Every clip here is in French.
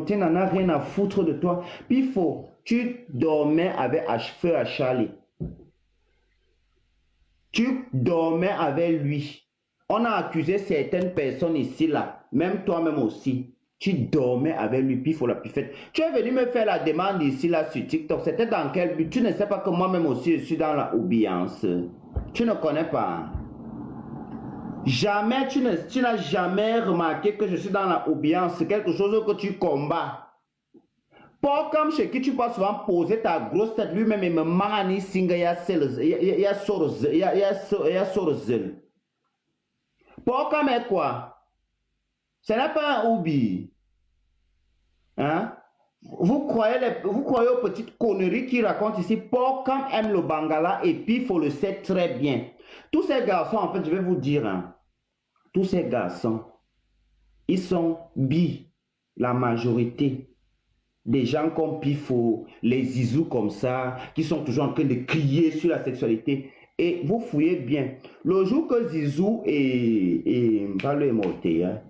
tu n'en as rien à foutre de toi. Puis tu dormais avec feu à Charlie. Tu dormais avec lui. On a accusé certaines personnes ici, là, même toi-même aussi. Tu dormais avec lui, puis il faut la pifette. Tu es venu me faire la demande ici, là, sur TikTok. C'était dans quel but? Tu ne sais pas que moi-même aussi, je suis dans la oubliance. Tu ne connais pas. Jamais, tu n'as jamais remarqué que je suis dans la oubliance. C'est quelque chose que tu combats. Pas comme chez qui tu peux souvent poser ta grosse tête lui-même et me mani singa ya sorzel. Pas comme quoi? Ce n'est pas un oubli. Hein? Vous croyez aux petites conneries qu'il raconte ici. Pas comme aime le Bangala et puis il faut le sait très bien. Tous ces garçons, en fait, je vais vous dire, hein, tous ces garçons, ils sont bi, la majorité. Des gens comme Pifo, les zizous comme ça, qui sont toujours en train de crier sur la sexualité. Et vous fouillez bien. Le jour que Zizou et Pablo est morté, hein,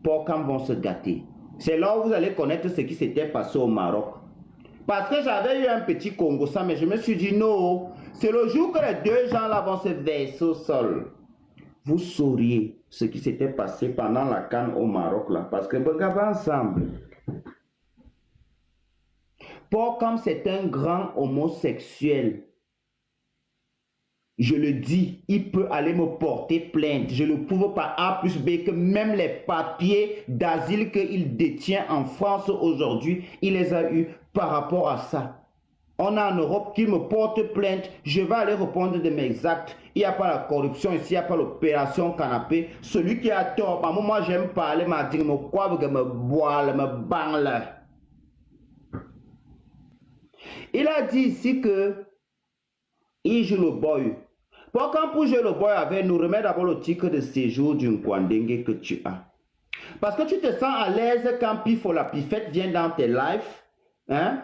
Porcam vont se gâter. C'est là où vous allez connaître ce qui s'était passé au Maroc. Parce que j'avais eu un petit Congo, ça, mais je me suis dit non, c'est le jour que les deux gens là vont se verser au sol. Vous sauriez ce qui s'était passé pendant la CAN au Maroc là. Parce que regardez ensemble. Porcam, c'est un grand homosexuel. Je le dis, il peut aller me porter plainte. Je le prouve par A plus B que même les papiers d'asile qu'il détient en France aujourd'hui, il les a eus par rapport à ça. On a en Europe qui me porte plainte, je vais aller répondre de mes actes. Il n'y a pas la corruption ici, il n'y a pas l'opération canapé. Celui qui a tort, moi j'aime parler, m'a dit, me quoi, me boire, me bangle. Il a dit ici que il joue le boy. Pourquoi pour jouer le boy avec nous, remets d'abord le titre de séjour du Nkwandengue que tu as. Parce que tu te sens à l'aise quand Pif ou la Pifette vient dans tes lives. Hein?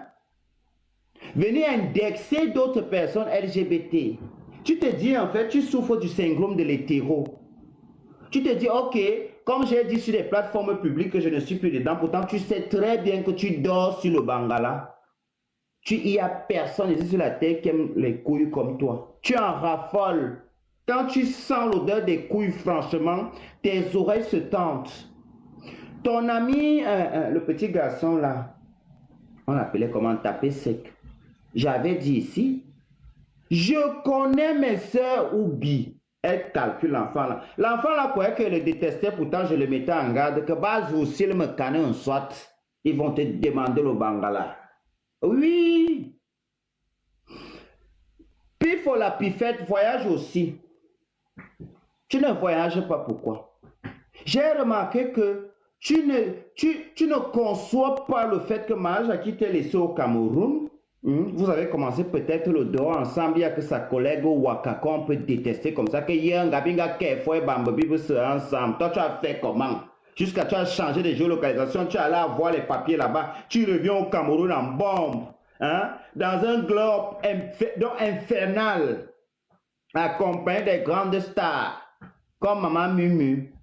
Venir indexer d'autres personnes LGBT. Tu te dis en fait, tu souffres du syndrome de l'hétéro. Tu te dis, ok, comme j'ai dit sur les plateformes publiques que je ne suis plus dedans, pourtant tu sais très bien que tu dors sur le Bangala. Il n'y a personne ici sur la terre qui aime les couilles comme toi. Tu en raffoles. Quand tu sens l'odeur des couilles, franchement, tes oreilles se tentent. Ton ami, le petit garçon là, on l'appelait comment, taper sec. J'avais dit ici, je connais mes soeurs Oubi. Elle calcule l'enfant là. L'enfant là croyait qu'elle le détestait, pourtant je le mettais en garde, que base aussi, il me canne un soit, ils vont te demander le Bangala. Oui. Pif ou la Pifette voyage aussi. Tu ne voyages pas, pourquoi? J'ai remarqué que tu ne conçois pas le fait que Maja qui t'a laissé au Cameroun, vous avez commencé peut-être le dehors ensemble, il y a que sa collègue au Waka qu'on peut détester comme ça, que hier, Gabinga Kefo et Bambabi vous serez ensemble. Toi, tu as fait comment? Jusqu'à tu as changé de géolocalisation, tu es allé voir les papiers là-bas, tu reviens au Cameroun en bombe, hein, dans un globe infernal, accompagné des grandes stars, comme Maman Mumu.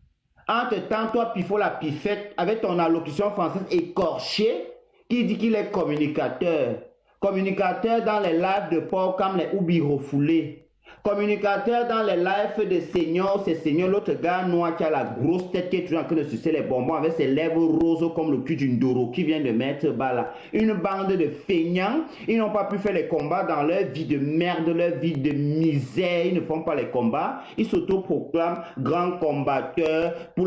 Entre-temps, toi, Pifo la Pifette, avec ton allocution française écorchée, qui dit qu'il est communicateur. Communicateur dans les lives de Paul comme les Oubi refoulés. Communicateur dans les lives de Seigneur, c'est Seigneur, l'autre gars noir qui a la grosse tête qui est toujours en train de sucer les bonbons avec ses lèvres roses comme le cul d'une Doro qui vient de mettre bas là. Une bande de feignants, ils n'ont pas pu faire les combats dans leur vie de merde, leur vie de misère, ils ne font pas les combats, ils s'autoproclament grands combatteurs pour la